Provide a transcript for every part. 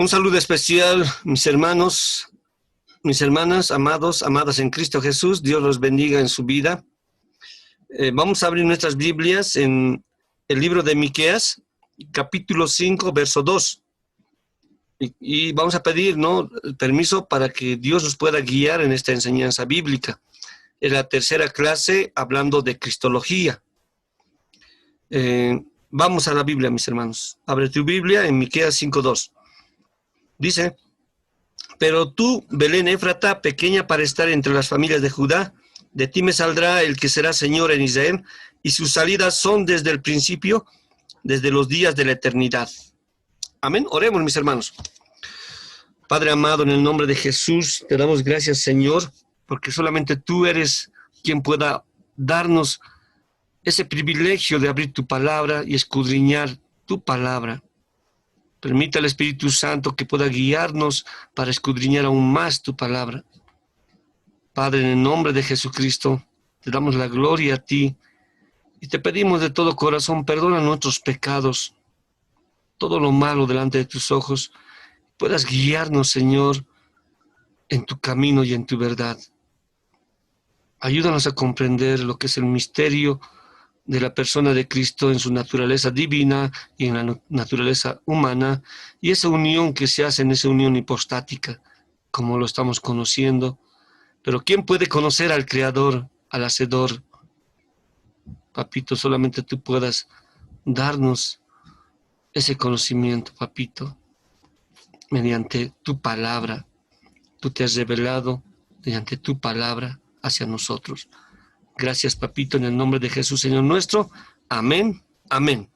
Un saludo especial, mis hermanos, mis hermanas, amados, amadas en Cristo Jesús. Dios los bendiga en su vida. Vamos a abrir nuestras Biblias en el libro de Miqueas, capítulo 5, verso 2. Y vamos a pedir, el permiso para que Dios nos pueda guiar en esta enseñanza bíblica. Es la tercera clase hablando de Cristología. Vamos a la Biblia, mis hermanos. Abre tu Biblia en Miqueas 5:2. Dice: pero tú, Belén Éfrata, pequeña para estar entre las familias de Judá, de ti me saldrá el que será Señor en Israel, y sus salidas son desde el principio, desde los días de la eternidad. Amén. Oremos, mis hermanos. Padre amado, en el nombre de Jesús, te damos gracias, Señor, porque solamente tú eres quien pueda darnos ese privilegio de abrir tu palabra y escudriñar tu palabra. Permita al Espíritu Santo que pueda guiarnos para escudriñar aún más tu palabra. Padre, en el nombre de Jesucristo, te damos la gloria a ti y te pedimos de todo corazón, perdona nuestros pecados, todo lo malo delante de tus ojos. Puedas guiarnos, Señor, en tu camino y en tu verdad. Ayúdanos a comprender lo que es el misterio de la persona de Cristo en su naturaleza divina y en la naturaleza humana, y esa unión que se hace en esa unión hipostática, como lo estamos conociendo. Pero ¿quién puede conocer al Creador, al Hacedor? Papito, solamente tú puedas darnos ese conocimiento, papito, mediante tu palabra. Tú te has revelado mediante tu palabra hacia nosotros. Gracias, papito, en el nombre de Jesús, Señor nuestro. Amén, amén.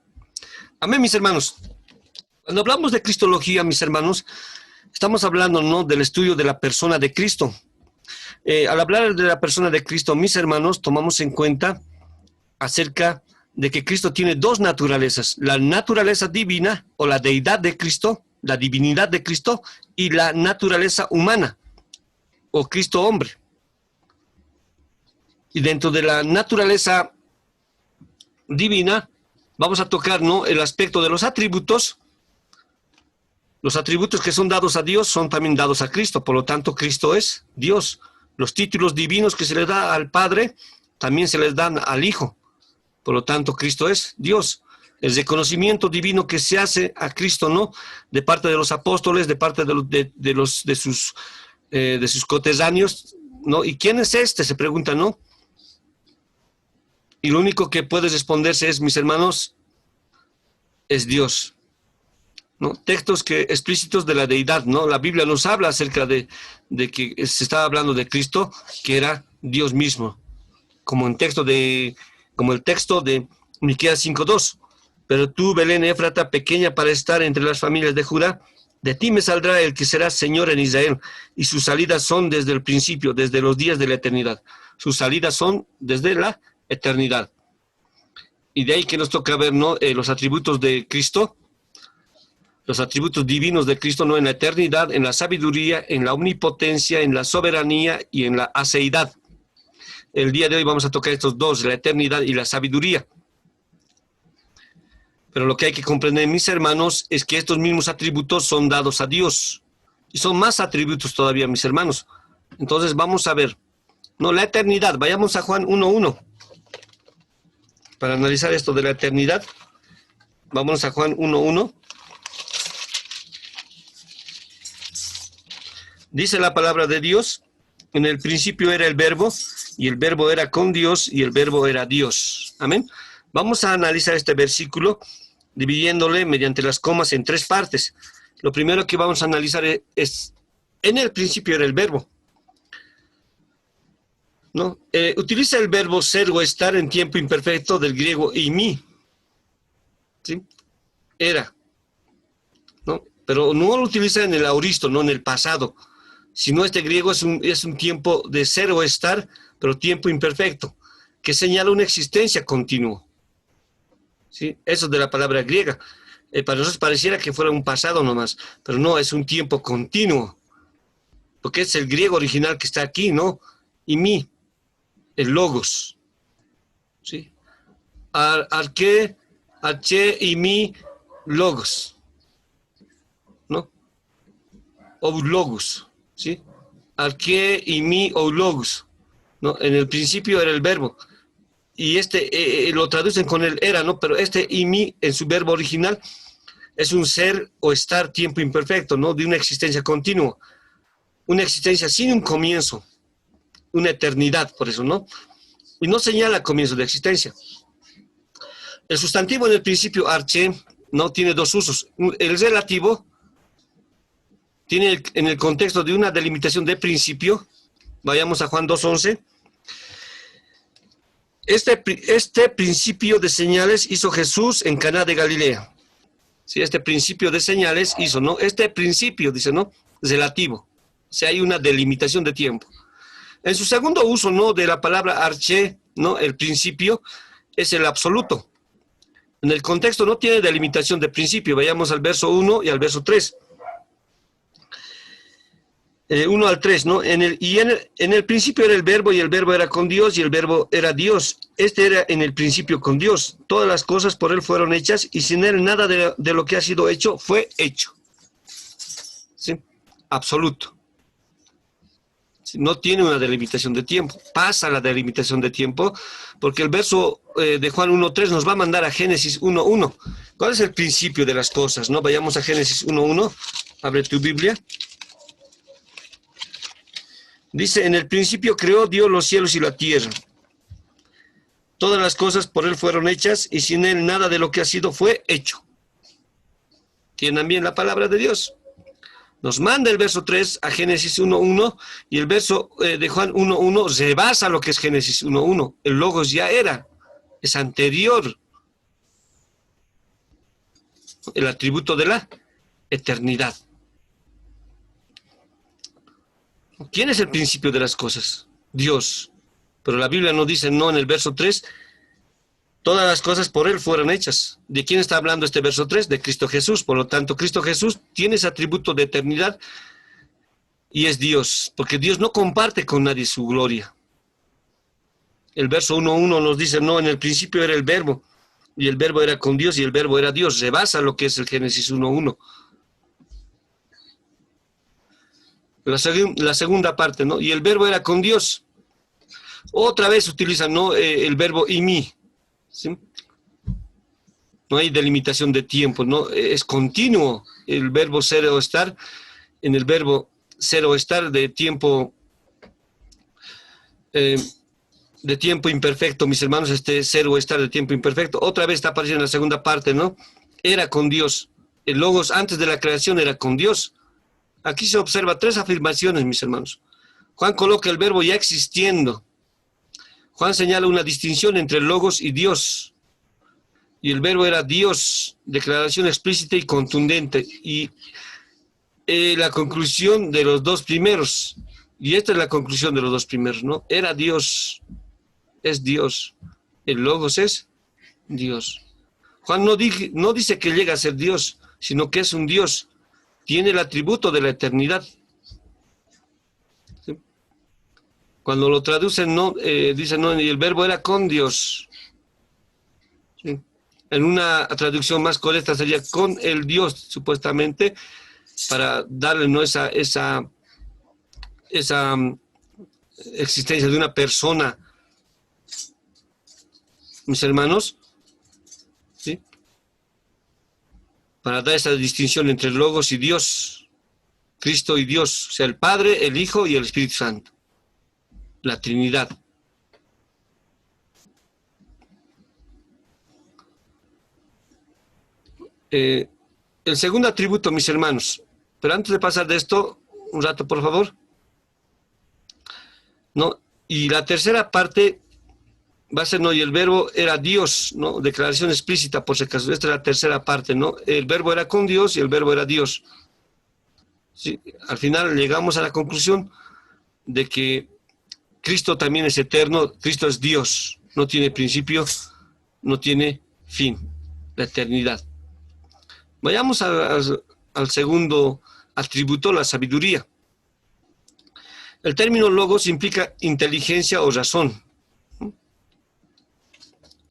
Amén, mis hermanos. Cuando hablamos de Cristología, mis hermanos, estamos hablando, del estudio de la persona de Cristo. Al hablar de la persona de Cristo, mis hermanos, tomamos en cuenta acerca de que Cristo tiene dos naturalezas: la naturaleza divina o la deidad de Cristo, la divinidad de Cristo, y la naturaleza humana o Cristo hombre. Y dentro de la naturaleza divina vamos a tocar, el aspecto de los atributos. Los atributos que son dados a Dios son también dados a Cristo, por lo tanto Cristo es Dios. Los títulos divinos que se les da al Padre también se les dan al Hijo, por lo tanto Cristo es Dios. El reconocimiento divino que se hace a Cristo, de parte de los apóstoles, de parte de sus coetáneos, ¿y quién es este?, se pregunta, Y lo único que puede responderse es, mis hermanos, es Dios. Textos explícitos de la deidad, La Biblia nos habla acerca de que se estaba hablando de Cristo, que era Dios mismo, como el texto de Miqueas 5:2. Pero tú, Belén Éfrata, pequeña para estar entre las familias de Judá, de ti me saldrá el que será Señor en Israel, y sus salidas son desde el principio, desde los días de la eternidad. Sus salidas son desde la eternidad. Y de ahí que nos toca ver, los atributos de Cristo, los atributos divinos de Cristo, en la eternidad, en la sabiduría, en la omnipotencia, en la soberanía y en la aceidad. El día de hoy vamos a tocar estos dos, la eternidad y la sabiduría. Pero lo que hay que comprender, mis hermanos, es que estos mismos atributos son dados a Dios. Y son más atributos todavía, mis hermanos. Entonces vamos a ver, la eternidad. Vayamos a Juan 1:1. Para analizar esto de la eternidad, vamos a Juan 1:1. Dice la palabra de Dios: en el principio era el Verbo, y el Verbo era con Dios, y el Verbo era Dios. Amén. Vamos a analizar este versículo dividiéndole mediante las comas en tres partes. Lo primero que vamos a analizar es en el principio era el Verbo. Utiliza el verbo ser o estar en tiempo imperfecto del griego eimi. ¿Sí? Era. Pero no lo utiliza en el aoristo, en el pasado. Sino este griego es un tiempo de ser o estar, pero tiempo imperfecto, que señala una existencia continua. ¿Sí? Eso de la palabra griega. Para nosotros pareciera que fuera un pasado nomás, pero no, es un tiempo continuo. Porque es el griego original que está aquí, eimi. El logos, ¿sí? Arche y mi logos, ou logos, ¿sí? Arché y mi ou logos, ¿no? En el principio era el verbo. Y lo traducen con el era, ¿no? Pero y mi, en su verbo original, es un ser o estar tiempo imperfecto, ¿no? De una existencia continua. Una existencia sin un comienzo. Una eternidad, por eso, ¿no? Y no señala comienzo de existencia. El sustantivo en el principio arché, ¿no? Tiene dos usos. El relativo tiene en el contexto de una delimitación de principio. Vayamos a Juan 2:11. Este principio de señales hizo Jesús en Caná de Galilea. Sí, este principio de señales hizo, ¿no? Este principio, dice, ¿no? Relativo. O sea, hay una delimitación de tiempo. En su segundo uso, ¿no? De la palabra arché, ¿no? El principio es el absoluto. En el contexto no tiene delimitación de principio. Vayamos al verso 1 y al verso 3. 1 al 3, ¿no? En el principio era el verbo, y el verbo era con Dios, y el verbo era Dios. Este era en el principio con Dios. Todas las cosas por él fueron hechas, y sin él nada de lo que ha sido hecho fue hecho. ¿Sí? Absoluto. ¿Sí? No tiene una delimitación de tiempo. Pasa la delimitación de tiempo, porque el verso de Juan 1:3 nos va a mandar a Génesis 1:1. ¿Cuál es el principio de las cosas? ¿No? Vayamos a Génesis 1:1. Abre tu Biblia. Dice, en el principio creó Dios los cielos y la tierra. Todas las cosas por él fueron hechas, y sin él nada de lo que ha sido fue hecho. Tienen bien la palabra de Dios. Nos manda el verso 3 a Génesis 1:1, y el verso de Juan 1:1 rebasa lo que es Génesis 1:1. El logos ya era, es anterior. El atributo de la eternidad. ¿Quién es el principio de las cosas? Dios. Pero la Biblia nos dice, no, en el verso 3, todas las cosas por él fueron hechas. ¿De quién está hablando este verso 3? De Cristo Jesús. Por lo tanto, Cristo Jesús tiene ese atributo de eternidad y es Dios, porque Dios no comparte con nadie su gloria. El verso 1:1 nos dice, no, en el principio era el verbo, y el verbo era con Dios, y el verbo era Dios. Rebasa lo que es el Génesis 1:1. La segunda parte, ¿no? Y el verbo era con Dios. Otra vez utilizan, ¿no? El verbo y mí. ¿Sí? No hay delimitación de tiempo, ¿no? Es continuo el verbo ser o estar. En el verbo ser o estar de tiempo imperfecto, mis hermanos, ser o estar de tiempo imperfecto. Otra vez está apareciendo en la segunda parte, ¿no? Era con Dios. El logos antes de la creación era con Dios. Aquí se observa tres afirmaciones, mis hermanos. Juan coloca el verbo ya existiendo. Juan señala una distinción entre el logos y Dios. Y el verbo era Dios, declaración explícita y contundente. Y la conclusión de los dos primeros. Y esta es la conclusión de los dos primeros, ¿no? Era Dios, es Dios. El logos es Dios. Juan no dice que llega a ser Dios, sino que es un Dios. Tiene el atributo de la eternidad. ¿Sí? Cuando lo traducen, no, dicen, no, y el verbo era con Dios. ¿Sí? En una traducción más correcta sería con el Dios, supuestamente, para darle, ¿no? esa existencia de una persona. Mis hermanos, ¿sí? Para dar esa distinción entre logos y Dios, Cristo y Dios, o sea, el Padre, el Hijo y el Espíritu Santo, la Trinidad. El segundo atributo, mis hermanos, pero antes de pasar de esto, un rato, por favor. ¿No? Y la tercera parte va a ser, ¿no? Y el verbo era Dios, ¿no? Declaración explícita, por si acaso. Esta es la tercera parte, ¿no? El verbo era con Dios y el verbo era Dios. ¿Sí? Al final llegamos a la conclusión de que Cristo también es eterno, Cristo es Dios, no tiene principio, no tiene fin, la eternidad. Vayamos al segundo atributo, la sabiduría. El término logos implica inteligencia o razón.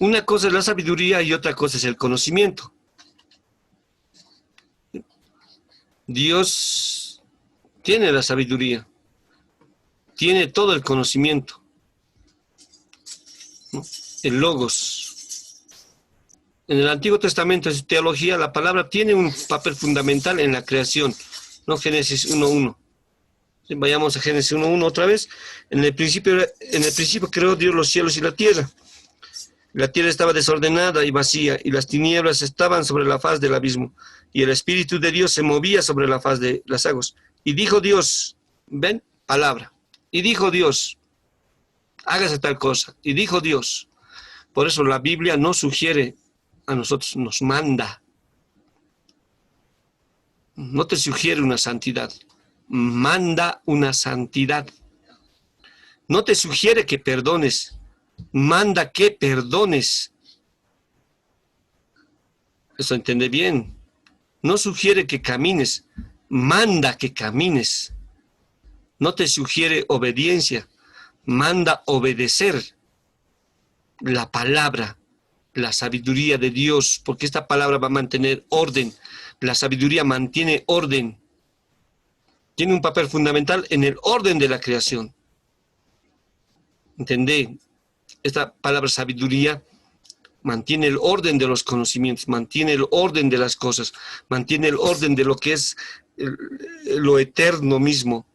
Una cosa es la sabiduría y otra cosa es el conocimiento. Dios tiene la sabiduría, tiene todo el conocimiento, ¿no? El logos. En el Antiguo Testamento, en su teología, la palabra tiene un papel fundamental en la creación, ¿no? Génesis 1:1. Vayamos a Génesis 1:1 otra vez. En el principio creó Dios los cielos y la tierra. La tierra estaba desordenada y vacía, y las tinieblas estaban sobre la faz del abismo, y el Espíritu de Dios se movía sobre la faz de las aguas. Y dijo Dios, ven, palabra, y dijo Dios, hágase tal cosa, y dijo Dios. Por eso la Biblia no sugiere a nosotros, nos manda. No te sugiere una santidad, manda una santidad. No te sugiere que perdones, manda que perdones. Eso entiende bien. No sugiere que camines, manda que camines. No te sugiere obediencia, manda obedecer la palabra, la sabiduría de Dios, porque esta palabra va a mantener orden. La sabiduría mantiene orden. Tiene un papel fundamental en el orden de la creación. ¿Entendé? Esta palabra sabiduría mantiene el orden de los conocimientos, mantiene el orden de las cosas, mantiene el orden de lo que es lo eterno mismo.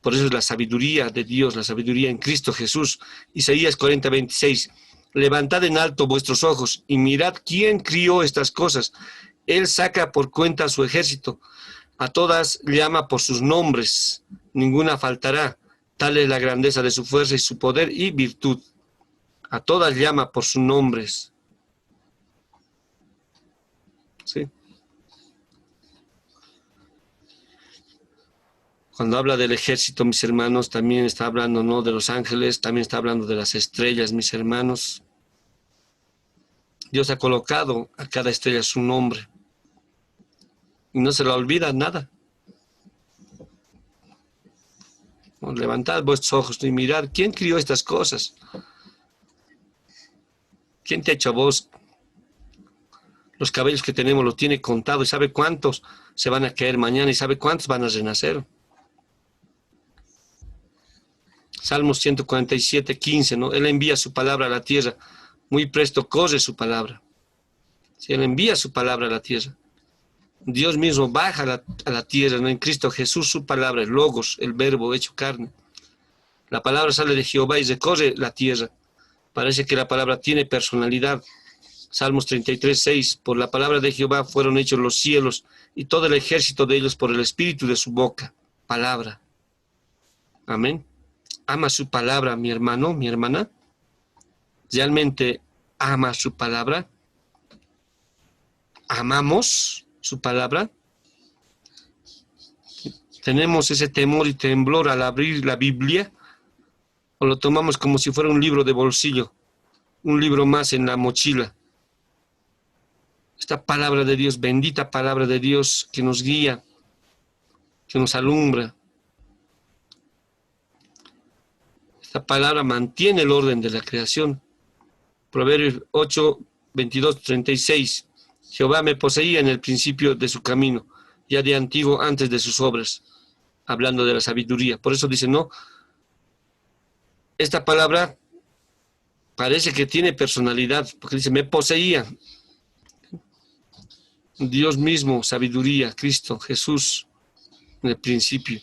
Por eso es la sabiduría de Dios, la sabiduría en Cristo Jesús. Isaías 40:26. Levantad en alto vuestros ojos y mirad quién crió estas cosas. Él saca por cuenta a su ejército. A todas llama por sus nombres. Ninguna faltará. Tal es la grandeza de su fuerza y su poder y virtud. A todas llama por sus nombres. ¿Sí? Cuando habla del ejército, mis hermanos, también está hablando, ¿no?, de los ángeles, también está hablando de las estrellas, mis hermanos. Dios ha colocado a cada estrella su nombre. Y no se le olvida nada. ¿No? Levantad vuestros ojos y mirad, ¿quién crió estas cosas? ¿Quién te ha hecho a vos? Los cabellos que tenemos los tiene contados y sabe cuántos se van a caer mañana y sabe cuántos van a renacer. Salmos 147:15, ¿no? Él envía su palabra a la tierra. Muy presto corre su palabra. Si Él envía su palabra a la tierra. Dios mismo baja a la tierra, ¿no? En Cristo Jesús su palabra, el logos, el verbo hecho carne. La palabra sale de Jehová y recorre la tierra. Parece que la palabra tiene personalidad. Salmos 33:6. Por la palabra de Jehová fueron hechos los cielos y todo el ejército de ellos por el espíritu de su boca. Palabra. Amén. Ama su palabra, mi hermano, mi hermana. ¿Realmente ama su palabra? ¿Amamos su palabra? ¿Tenemos ese temor y temblor al abrir la Biblia? ¿O lo tomamos como si fuera un libro de bolsillo? Un libro más en la mochila. Esta palabra de Dios, bendita palabra de Dios que nos guía, que nos alumbra. Esta palabra mantiene el orden de la creación. Proverbios 8:22-36. Jehová me poseía en el principio de su camino, ya de antiguo antes de sus obras. Hablando de la sabiduría. Por eso dice, no, esta palabra parece que tiene personalidad, porque dice, me poseía. Dios mismo, sabiduría, Cristo, Jesús, en el principio.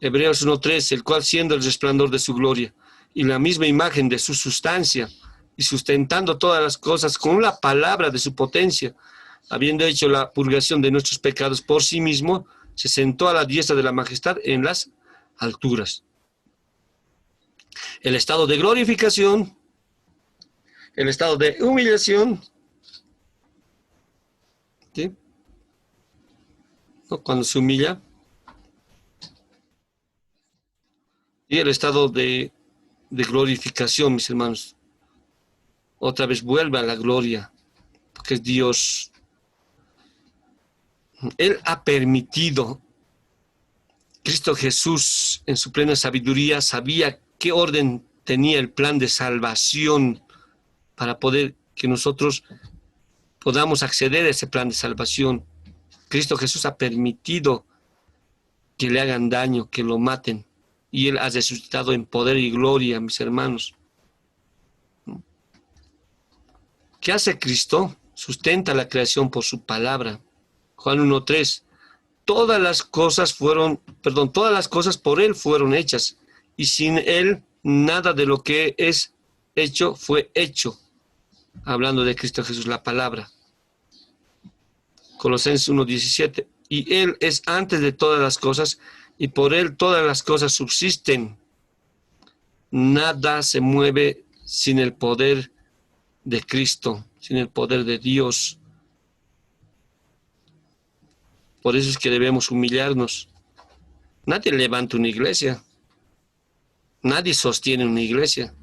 Hebreos 1:3, el cual siendo el resplandor de su gloria y la misma imagen de su sustancia y sustentando todas las cosas con la palabra de su potencia, habiendo hecho la purgación de nuestros pecados por sí mismo, se sentó a la diestra de la majestad en las alturas. El estado de glorificación, el estado de humillación, ¿sí? ¿No? Cuando se humilla, y el estado de glorificación, mis hermanos, otra vez vuelve a la gloria, porque es Dios. Él ha permitido, Cristo Jesús en su plena sabiduría sabía qué orden tenía el plan de salvación para poder que nosotros podamos acceder a ese plan de salvación. Cristo Jesús ha permitido que le hagan daño, que lo maten. Y Él ha resucitado en poder y gloria, mis hermanos. ¿Qué hace Cristo? Sustenta la creación por su palabra. Juan 1:3. Todas las cosas por Él fueron hechas, y sin Él nada de lo que es hecho fue hecho. Hablando de Cristo Jesús, la palabra. Colosenses 1:17. Y Él es antes de todas las cosas, y por Él todas las cosas subsisten. Nada se mueve sin el poder de Cristo, sin el poder de Dios. Por eso es que debemos humillarnos. Nadie levanta una iglesia. Nadie sostiene una iglesia.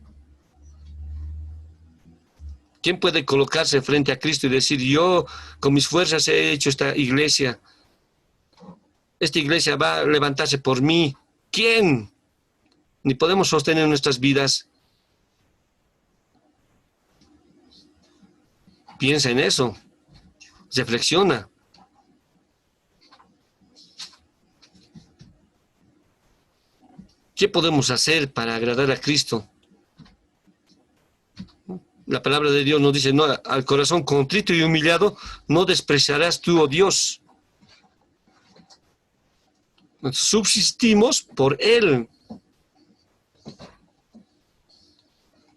¿Quién puede colocarse frente a Cristo y decir, yo con mis fuerzas he hecho esta iglesia? Esta iglesia va a levantarse por mí. ¿Quién? Ni podemos sostener nuestras vidas. Piensa en eso. Reflexiona. ¿Qué podemos hacer para agradar a Cristo? La palabra de Dios nos dice, no, al corazón contrito y humillado no despreciarás tú, oh Dios. Subsistimos por Él.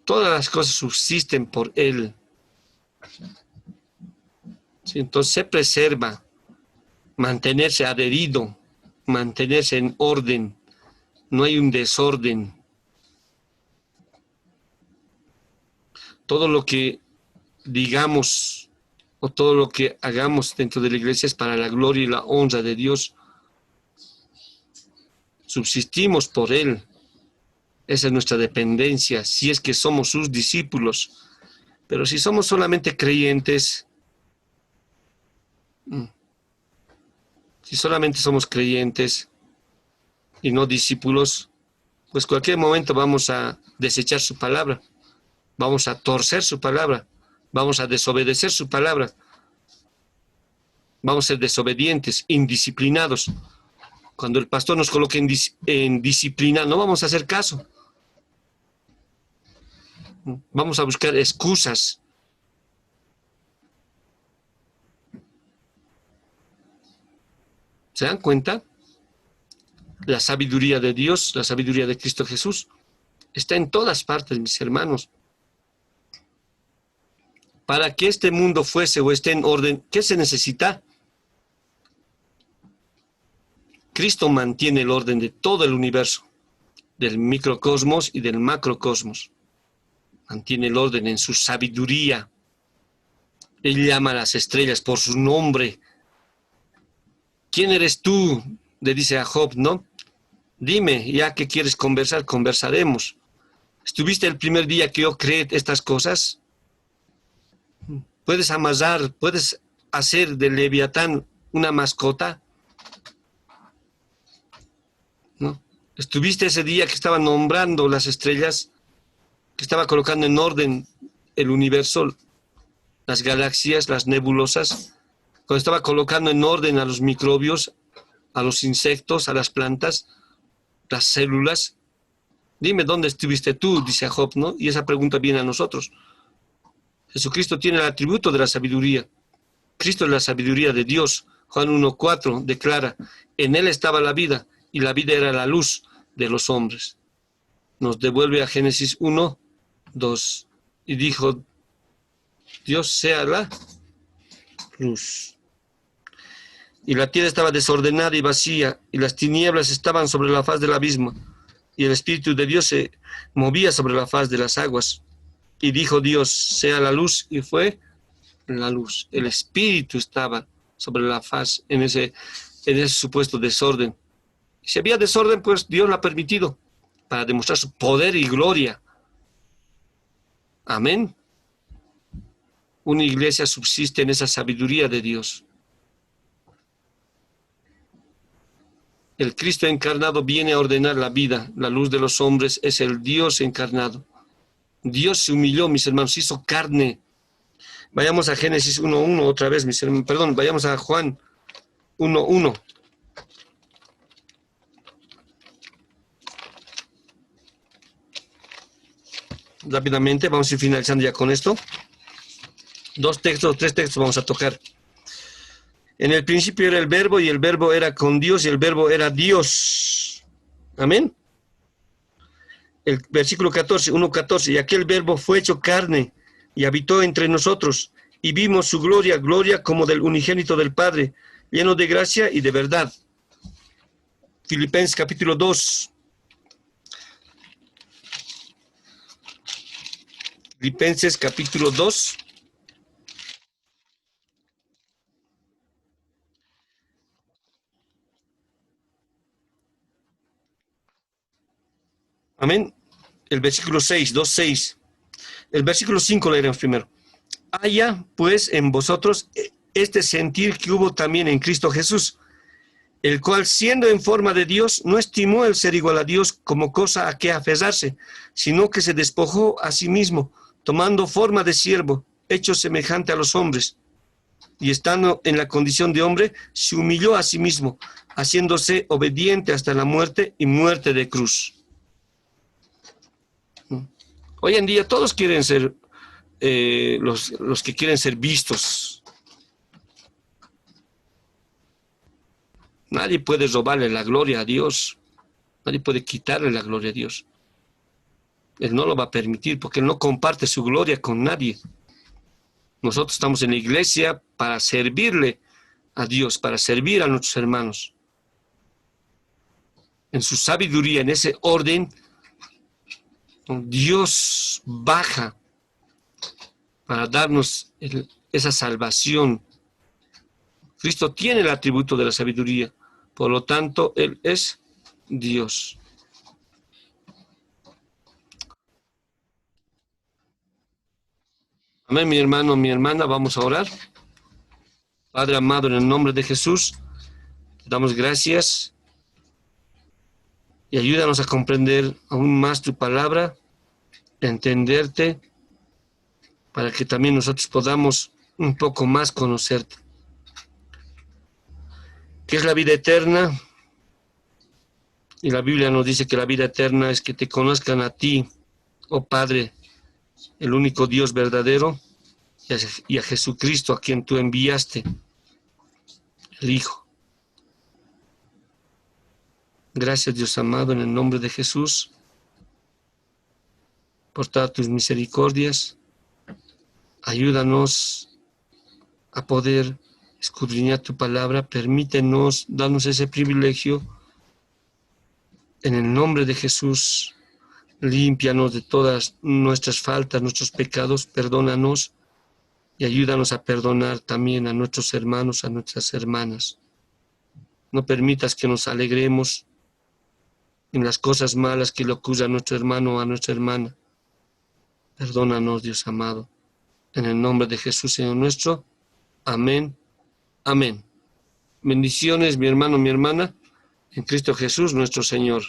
Todas las cosas subsisten por Él. Sí, entonces se preserva, mantenerse adherido, mantenerse en orden. No hay un desorden. Todo lo que digamos o todo lo que hagamos dentro de la iglesia es para la gloria y la honra de Dios. Subsistimos por Él. Esa es nuestra dependencia, si es que somos sus discípulos. Pero si somos solamente creyentes, si solamente somos creyentes y no discípulos, pues cualquier momento vamos a desechar su palabra, vamos a torcer su palabra, vamos a desobedecer su palabra, vamos a ser desobedientes, indisciplinados. Cuando el pastor nos coloque en disciplina, no vamos a hacer caso. Vamos a buscar excusas. ¿Se dan cuenta? La sabiduría de Dios, la sabiduría de Cristo Jesús, está en todas partes, mis hermanos. Para que este mundo fuese o esté en orden, ¿qué se necesita? Cristo mantiene el orden de todo el universo, del microcosmos y del macrocosmos. Mantiene el orden en su sabiduría. Él llama a las estrellas por su nombre. ¿Quién eres tú? Le dice a Job, ¿no? Dime, ya que quieres conversar, conversaremos. ¿Estuviste el primer día que yo creé estas cosas? ¿Puedes amasar, puedes hacer del Leviatán una mascota? ¿No? ¿Estuviste ese día que estaba nombrando las estrellas, que estaba colocando en orden el universo, las galaxias, las nebulosas, cuando estaba colocando en orden a los microbios, a los insectos, a las plantas, las células? Dime, ¿dónde estuviste tú? Dice a Job, ¿no? Y esa pregunta viene a nosotros. Jesucristo tiene el atributo de la sabiduría. Cristo es la sabiduría de Dios. Juan 1:4 declara, en Él estaba la vida, y la vida era la luz de los hombres. Nos devuelve a Génesis 1:2. Y dijo, Dios sea la luz. Y la tierra estaba desordenada y vacía, y las tinieblas estaban sobre la faz del abismo, y el Espíritu de Dios se movía sobre la faz de las aguas. Y dijo Dios, sea la luz, y fue la luz. El Espíritu estaba sobre la faz en ese supuesto desorden. Si había desorden, pues Dios lo ha permitido para demostrar su poder y gloria. Amén. Una iglesia subsiste en esa sabiduría de Dios. El Cristo encarnado viene a ordenar la vida. La luz de los hombres es el Dios encarnado. Dios se humilló, mis hermanos, hizo carne. Vayamos a Génesis 1:1 otra vez, mis hermanos. Perdón, vayamos a Juan 1:1. Rápidamente, vamos a ir finalizando ya con esto. 3 textos vamos a tocar. En el principio era el verbo, y el verbo era con Dios, y el verbo era Dios. Amén. El versículo 14, 1:14, y aquel verbo fue hecho carne, y habitó entre nosotros, y vimos su gloria, gloria como del unigénito del Padre, lleno de gracia y de verdad. Filipenses capítulo 2. Filipenses capítulo 2. Amén. El versículo 6, 2:6. El versículo 5 leeremos primero. Haya pues en vosotros este sentir que hubo también en Cristo Jesús, el cual, siendo en forma de Dios, no estimó el ser igual a Dios como cosa a que aferrarse, sino que se despojó a sí mismo, tomando forma de siervo, hecho semejante a los hombres, y estando en la condición de hombre, se humilló a sí mismo, haciéndose obediente hasta la muerte y muerte de cruz. Hoy en día todos quieren ser, los que quieren ser vistos. Nadie puede robarle la gloria a Dios. Nadie puede quitarle la gloria a Dios. Él no lo va a permitir porque Él no comparte su gloria con nadie. Nosotros estamos en la iglesia para servirle a Dios, para servir a nuestros hermanos. En su sabiduría, en ese orden, Dios baja para darnos esa salvación. Cristo tiene el atributo de la sabiduría, por lo tanto, Él es Dios. Amén, mi hermano, mi hermana, vamos a orar. Padre amado, en el nombre de Jesús, te damos gracias y ayúdanos a comprender aún más tu palabra, a entenderte, para que también nosotros podamos un poco más conocerte. ¿Qué es la vida eterna? Y la Biblia nos dice que la vida eterna es que te conozcan a ti, oh Padre, el único Dios verdadero, y a Jesucristo, a quien tú enviaste, el Hijo. Gracias, Dios amado, en el nombre de Jesús, por todas tus misericordias. Ayúdanos a poder escudriñar tu palabra. Permítenos, danos ese privilegio. En el nombre de Jesús, límpianos de todas nuestras faltas, nuestros pecados, perdónanos y ayúdanos a perdonar también a nuestros hermanos, a nuestras hermanas. No permitas que nos alegremos en las cosas malas que le ocurre a nuestro hermano o a nuestra hermana. Perdónanos, Dios amado. En el nombre de Jesús, Señor nuestro. Amén. Amén. Bendiciones, mi hermano, mi hermana, en Cristo Jesús, nuestro Señor.